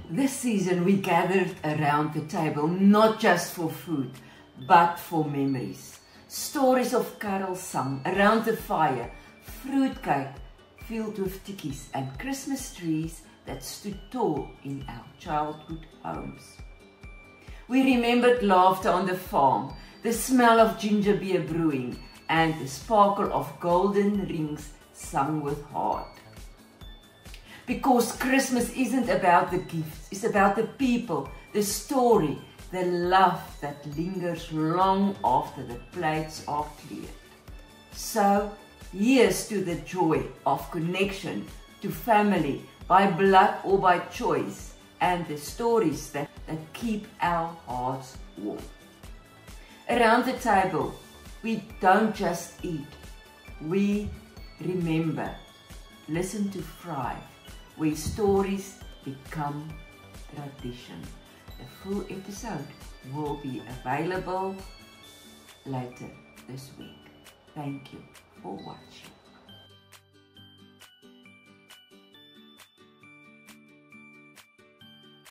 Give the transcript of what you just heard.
This season we gathered around the table not just for food, but for memories. Stories of carols sung around the fire, fruitcake filled with tikkies and Christmas trees that stood tall in our childhood homes. We remembered laughter on the farm, the smell of ginger beer brewing and the sparkle of golden rings sung with heart. Because Christmas isn't about the gifts, it's about the people, the story, the love that lingers long after the plates are cleared. So, here's to the joy of connection, to family, by blood or by choice, and the stories that keep our hearts warm. Around the table, we don't just eat, we remember. Listen to Thrive, where stories become tradition. The full episode will be available later this week. Thank you for watching.